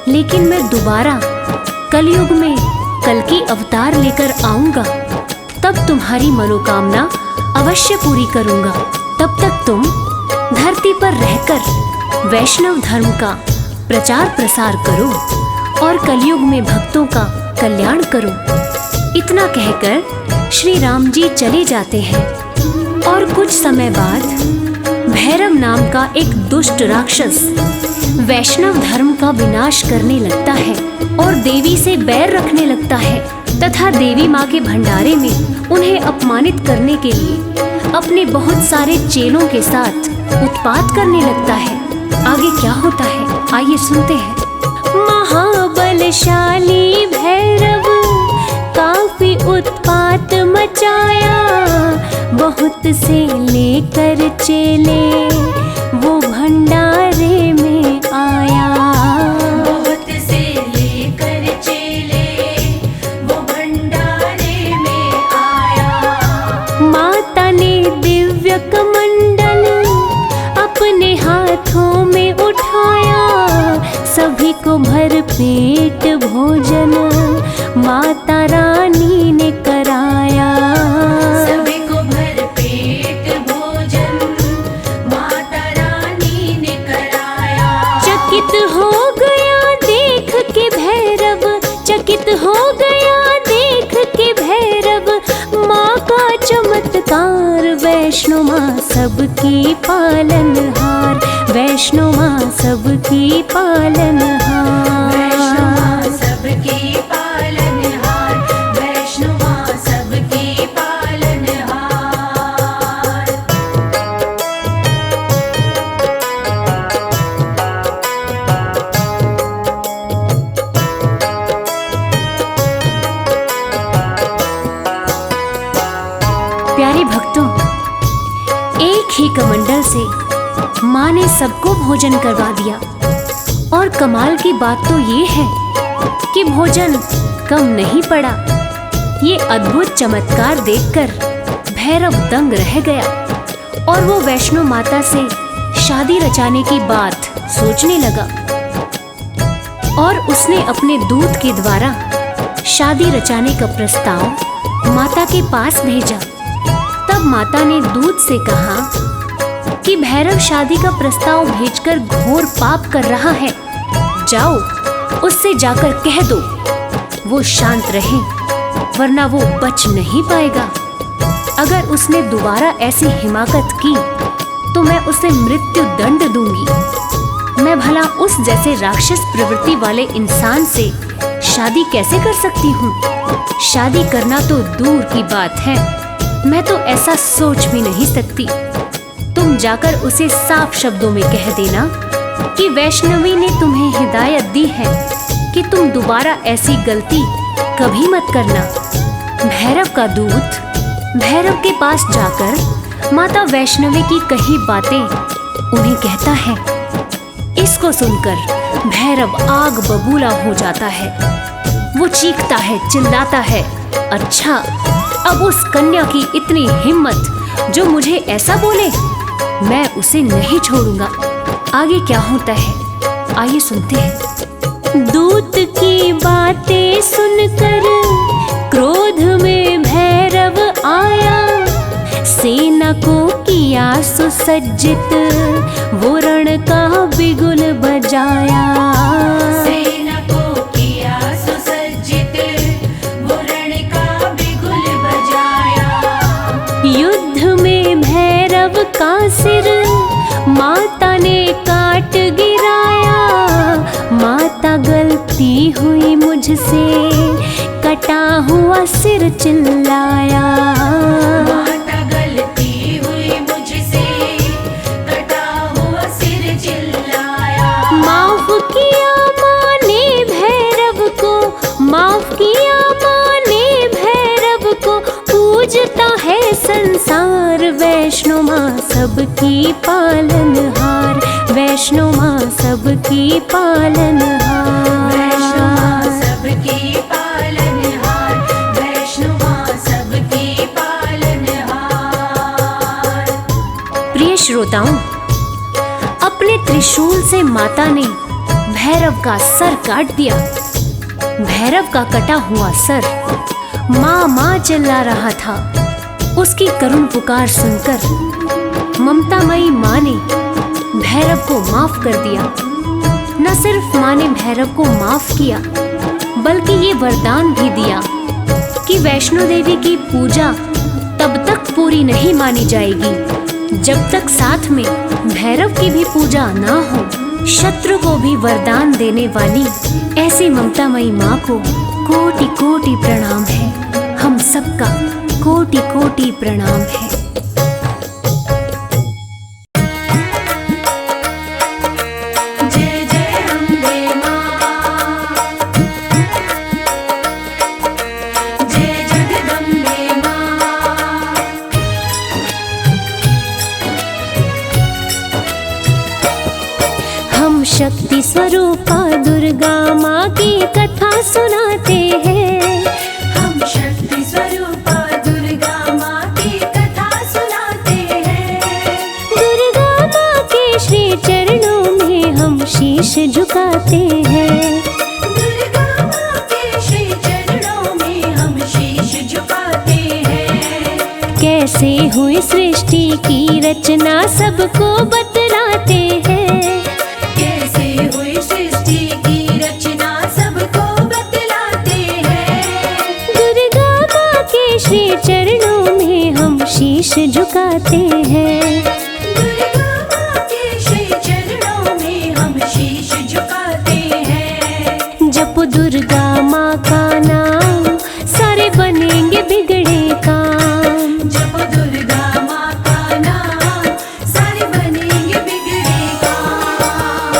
लेकिन मैं दोबारा कलयुग में कल की अवतार लेकर आऊंगा, तब तुम्हारी मनोकामना अवश्य पूरी करूंगा। तब तक तुम धरती पर रहकर वैष्णव धर्म का प्रचार प्रसार करो और कलयुग में भक्तों का कल्याण करो। इतना कहकर श्री राम जी चले जाते हैं और कुछ समय बाद भैरव नाम का एक दुष्ट राक्षस वैष्णव धर्म का विनाश करने लगता है और देवी से बैर रखने लगता है तथा देवी माँ के भंडारे में उन्हें अपमानित करने के लिए अपने बहुत सारे चेलों के साथ उत्पात करने लगता है। आगे क्या होता है आइए सुनते हैं। महाबलशाली भैरव काफी उत्पात मचाया, बहुत से लेकर चेले वो भंडारे में आया। बहुत से लेकर चेले वो भंडारे में आया। माता ने दिव्य कमंडल अपने हाथों में उठाया, सभी को भर पेट भोजन माता रानी ने कराया। सभी को भर पेट भोजन माता रानी ने कराया। चकित हो गया देख के भैरव, चकित हो गया देख के भैरव, माँ का चमत्कार। वैष्णो माँ सबकी पालनहार, वैष्णो माँ सबकी पालनहार। वैष्णो माँ सबकी पालनहार, वैष्णो माँ सबकी पालनहार। प्यारे भक्तों, एक ही कमंडल से माँ ने सबको भोजन करवा दिया और कमाल की बात तो ये है कि भोजन कम नहीं पड़ा। ये अद्भुत चमत्कार देखकर भैरव दंग रह गया और वो वैष्णो माता से शादी रचाने की बात सोचने लगा और उसने अपने दूत के द्वारा शादी रचाने का प्रस्ताव माता के पास भेजा। तब माता ने दूत से कहा कि भैरव शादी का प्रस्ताव भेजकर घोर पाप कर रहा है, जाओ उससे जाकर कह दो वो शांत रहे, वरना वो बच नहीं पाएगा। अगर उसने दोबारा ऐसी हिमाकत की तो मैं उसे मृत्यु दंड दूंगी। मैं भला उस जैसे राक्षस प्रवृत्ति वाले इंसान से शादी कैसे कर सकती हूँ? शादी करना तो दूर की बात है, मैं तो ऐसा सोच भी नहीं सकती। तुम जाकर उसे साफ शब्दों में कह देना कि वैष्णवी ने तुम्हें हिदायत दी है कि तुम दोबारा ऐसी गलती कभी मत करना। भैरव का दूत भैरव के पास जाकर माता वैष्णवी की कही बातें उन्हें कहता है। इसको सुनकर भैरव आग बबूला हो जाता है। वो चीखता है, चिल्लाता है, अच्छा अब उस कन्या की इतनी हिम्मत जो मुझे ऐसा बोले, मैं उसे नहीं छोड़ूंगा। आगे क्या होता है आइए सुनते हैं। दूत की बातें सुनकर क्रोध में भैरव आया, सेना को किया सुसज्जित, वो रण का बिगुल बजाया। सेना को किया सुसज्जित, वो रण का बिगुल बजाया। युद्ध में भैरव का सिर माता ने काट गिराया। माता गलती हुई मुझसे, कटा हुआ सिर चिल्लाया। माता गलती हुई मुझसे, कटा हुआ सिर चिल्लाया। माफ किया माँ ने भैरव को, माफ किया माँ ने भैरव को, पूजता है संसार। वैष्णो माँ सबकी पालनहार, वैष्णो माँ सबकी पालनहार। वैष्णो माँ सबकी पालनहार, वैष्णो माँ सबकी पालनहार। प्रिय श्रोताओं, अपने त्रिशूल से माता ने भैरव का सर काट दिया। भैरव का कटा हुआ सर माँ माँ चिल्ला रहा था। उसकी करुण पुकार सुनकर ममतामयी माँ ने भैरव को माफ कर दिया। न सिर्फ माँ ने भैरव को माफ किया, बल्कि ये वरदान भी दिया कि वैष्णो देवी की पूजा तब तक पूरी नहीं मानी जाएगी जब तक साथ में भैरव की भी पूजा ना हो। शत्रु को भी वरदान देने वाली ऐसी ममतामयी माँ को कोटि कोटि प्रणाम है। हम सबका कोटि कोटि प्रणाम है। जय जय अम्बे माँ, जय जगदम्बे माँ। हम शक्ति स्वरूपा दुर्गा माँ की कथा सुनाते हैं। हम शक्ति स्वरूपा दुर्गा माँ की कथा सुनाते हैं। दुर्गा माँ के श्री चरणों में हम शीश झुकाते हैं। दुर्गा माँ के श्री चरणों में हम शीश झुकाते हैं। कैसे हुई सृष्टि की रचना सबको बतलाते हैं। कैसे हुई सृष्टि की रचना सबको बतलाते हैं। दुर्गा माँ के श्री चरणों में हम शीश झुकाते हैं। दुर्गा माँ के श्री चरणों में हम शीश झुकाते हैं। जप दुर्गा माँ का नाम, सारे बनेंगे बिगड़े काम। जप दुर्गा माँ का नाम, सारे बनेंगे बिगड़े काम।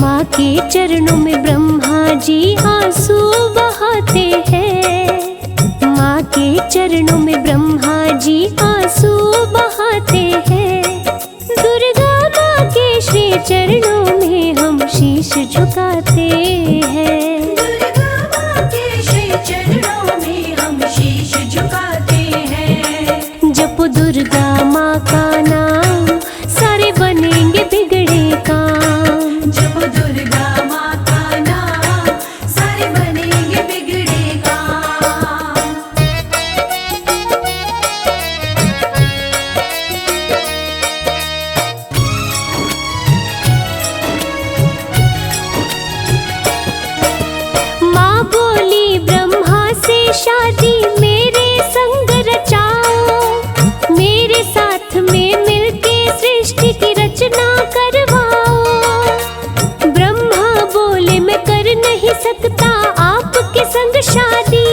माँ के चरणों में ब्रह्मा जी आंसू बहाते हैं। माँ के चरणों में ब्रह्मा जी आंसू बहाते हैं। दुर्गा माँ के श्री चरणों में हम शीश झुकाते हैं। दुर्गा माँ के श्री चरणों में हम शीश झुकाते हैं। जपो दुर्गा माँ का नाम, सारे बनेंगे बिगड़े काम। जब दुर्गा माँ का नाम, सारे बनेंगे बिगड़े काम। माँ बोली ब्रह्मा से शादी मेरे संग रचाओ। मेरे साथ में मिलके सृष्टि की रचना करवाओ। ब्रह्मा बोले मैं कर नहीं सकता आपके संग शादी।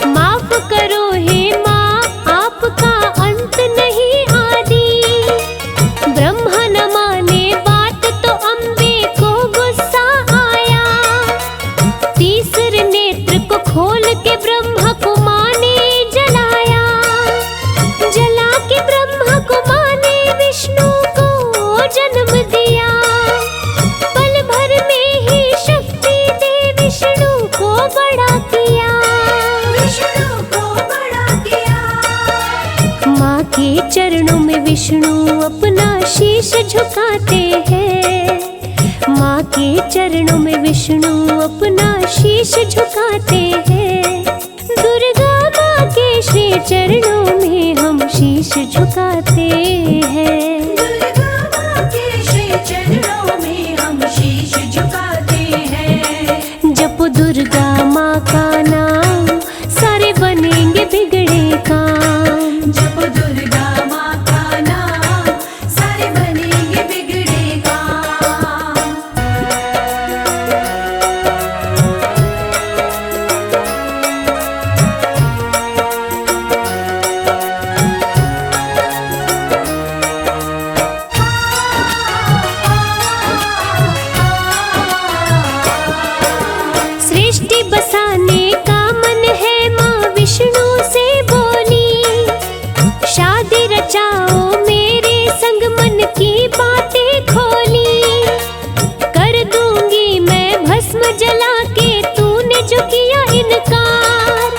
माफ करो हे माँ, आपका अंत नहीं आदि। ब्रह्मा न माने बात तो अम्बे को गुस्सा आया। तीसरे नेत्र को खोल के ब्रह्मा को माँ ने जलाया। जला के ब्रह्मा को माँ ने विष्णु को जन्म दिया। पल भर में ही शक्ति दे विष्णु को बड़ा किया। विष्णु को बड़ा किया। माँ के चरणों में विष्णु अपना शीश झुकाते हैं। माँ के चरणों में विष्णु अपना शीश झुकाते हैं। दुर्गा माँ के श्री चरणों में हम शीश झुकाते हैं। दुर्गा माँ के श्री चरणों में हम शीश झुकाते हैं। जपो दुर्गा माँ का नाम, सारे बनेंगे बिगड़े काम। जब दुर्गा माँ का नाम, सारे बनेंगे बिगड़े काम। सृष्टि बसाने का मन है, माँ विष्णु से बोली। शादी रचाओ मेरे संग, मन की बातें खोली। कर दूंगी मैं भस्म जला के, तूने जो किया इनकार।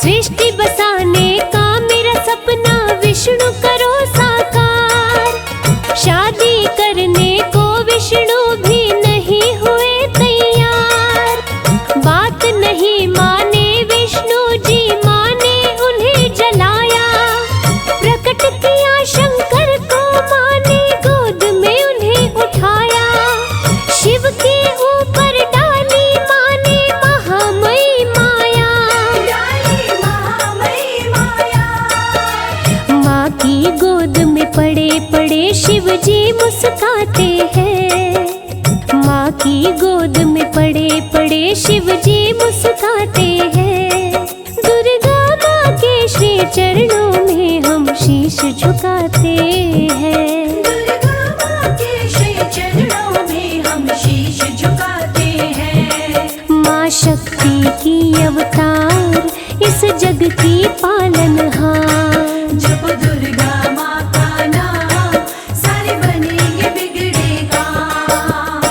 सृष्टि बसाने का मेरा सपना विष्णु करो साकार। शादी करने को विष्णु भी नहीं हुए तैयार। बात नहीं माने विष्णु जी, माँ ने उन्हें जलाया। प्रकट किया शंकर को, माँ ने गोद में उन्हें उठाया। शिव के ऊपर डाली माँ ने महामयी माया। डाली महामयी माया। माँ की गोद में पड़े पड़े शिव जी मुस्काते हैं। माँ की गोद में पड़े पड़े शिव जी मुस्काते हैं। दुर्गा माँ के श्री चरणों में हम शीश झुकाते हैं। दुर्गा माँ के श्री चरणों में हम शीश झुकाते हैं। माँ शक्ति की अवतार, इस जग की पालनहार। जब दुर्गा माँ का नाम, सारे बनेंगे बिगड़े काम।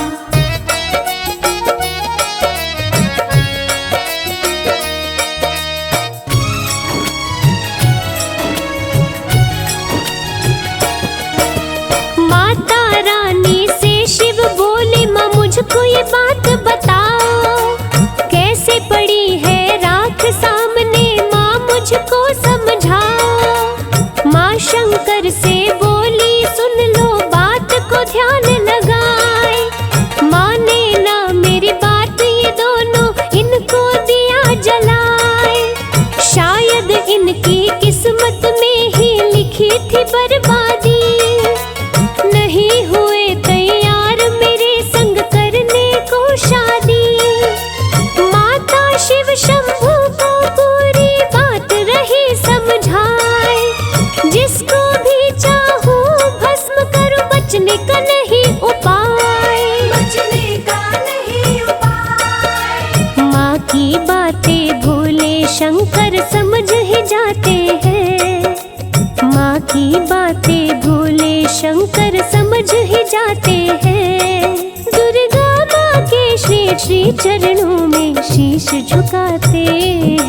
शंकर समझ ही जाते हैं। दुर्गा माँ के श्री श्री चरणों में शीश झुकाते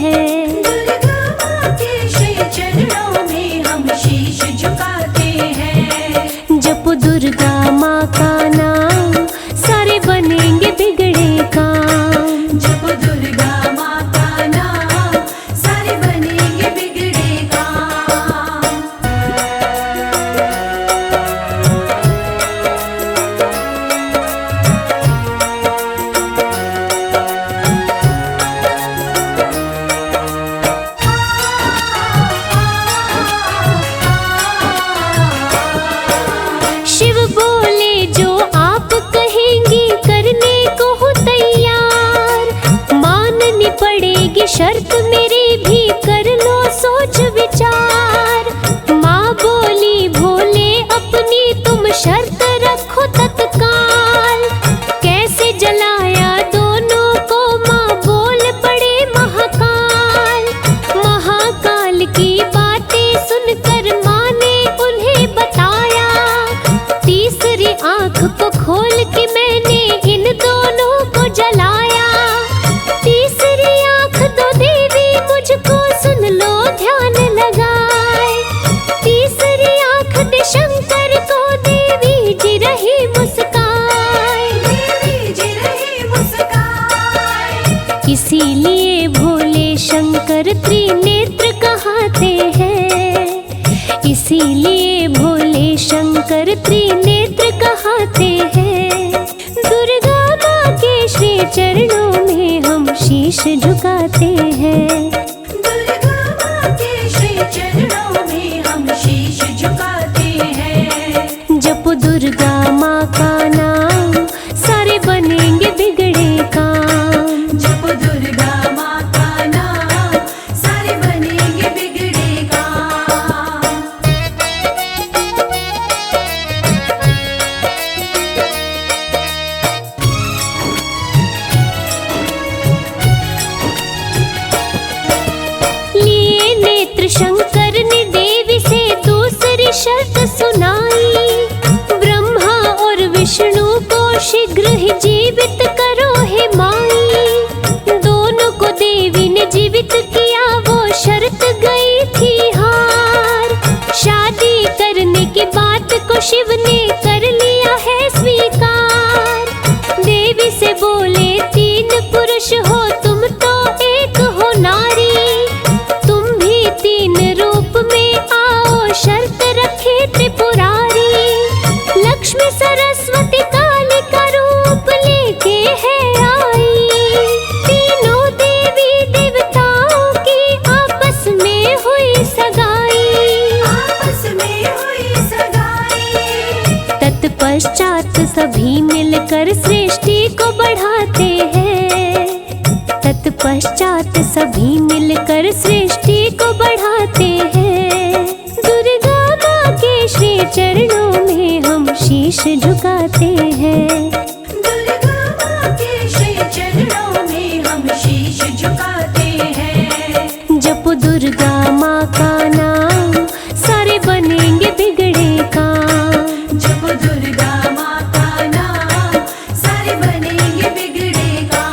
हैं। दुर्गा माँ के श्री चरणों में हम शीश झुकाते हैं। जपो दुर्गा माँ का नाम, सारे बनेंगे बिगड़े काम। जपो दुर्गा माँ का नाम, सारे बनेंगे बिगड़े काम। शिव बोले जो आप कहेंगी करने को हूँ तैयार। माननी पड़ेगी शर्त मेरी भी, कर लो सोच विचार। माँ बोली भोले अपनी तुम शर्त रखो तत्काल। कैसे जलाया दोनों को माँ बोल पड़े महाकाल। महाकाल की बातें सुनकर माँ ने उन्हें बताया। तीसरी आंख को खोल के मैंने इन दोनों को जलाया। तीसरी आंख दो देवी मुझको, सुन लो ध्यान लगाए। तीसरी आंख दे शंकर को, देवी जी रही मुस्काए। देवी जी रही मुस्काए। इसीलिए भोले शंकर त्रिनेत्र कहाते हैं। इसीलिए भोले शंकर त्रिनेत्र कहाते हैं। दुर्गा माँ के श्री चरणों में हम शीश झुकाते हैं। दुर्गा माँ के श्री चरणों में हम शीश झुकाते हैं। जपो दुर्गा माँ का नाम, सारे बनेंगे बिगड़े काम। जपो दुर्गा माँ का नाम, सारे बनेंगे बिगड़े काम। लिए नेत्र शंकर ने देवी से दूसरी शर्त सुनाई। ब्रह्मा और विष्णु को शीघ्र ही जीवित करो हे माई। दोनों को देवी ने जीवित किया, वो शर्त गई थी हार। शादी करने की बात को शिव ने कर लिया है स्वीकार। देवी से बोले तीन पुरुष हो तुम तो एक हो नारी। तुम भी तीन रूप में आओ, शर्त रखे त्रिपुरारी। लक्ष्मी सरस्वती काली का रूप लेके है आई। तीनों देवी देवताओं की आपस में हुई सगाई। आपस में हुई सगाई। तत्पश्चात सभी मिलकर सृष्टि को बढ़ाते हैं। तत्पश्चात सभी मिलकर सृष्टि को बढ़ाते हैं। दुर्गा माँ के श्री चरणों में हम शीश झुकाते हैं। दुर्गा माँ के श्री चरणों में हम शीश झुकाते हैं। जपो दुर्गा माँ का नाम, सारे बनेंगे बिगड़े काम। जपो दुर्गा माँ का नाम, सारे बनेंगे बिगड़े काम।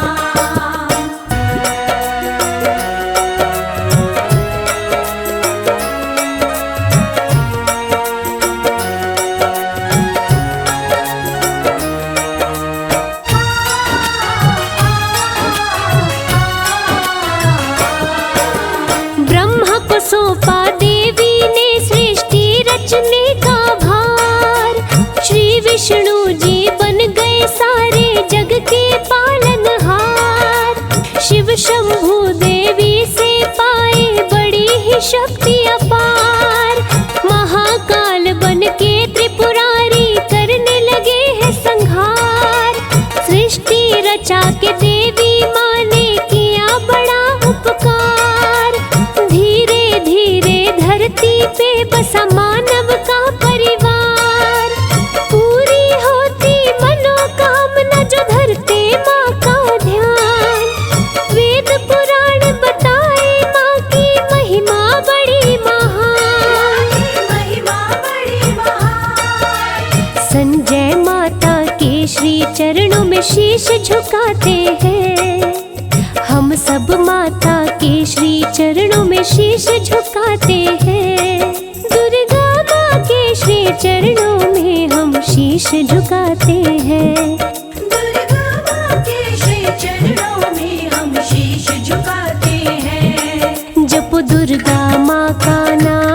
ब्रह्मा को सौंपा देवी ने सृष्टि रचने का भार। श्री विष्णु जी बन गए सारे जग के पालनहार। शिव शंभु देवी से पाए बड़ी ही शक्ति अपार। महाकाल बन के त्रिपुरारी करने लगे हैं संहार। सृष्टि रचा के देवी माँ ने किया बड़ा उपकार। धीरे धीरे धरती पे बसा मानव का परिवार। पूरी होती मनोकामना जो धरते माँ का ध्यान। वेद पुराण बताए माँ की महिमा बड़ी महान। महिमा बड़ी महान। श्री चरणों में शीश झुकाते हैं। हम सब माता के श्री चरणों में शीश झुकाते हैं। दुर्गा माँ के श्री चरणों में हम शीश झुकाते हैं। दुर्गा माँ के श्री चरणों में हम शीश झुकाते हैं। जपो दुर्गा माँ का नाम,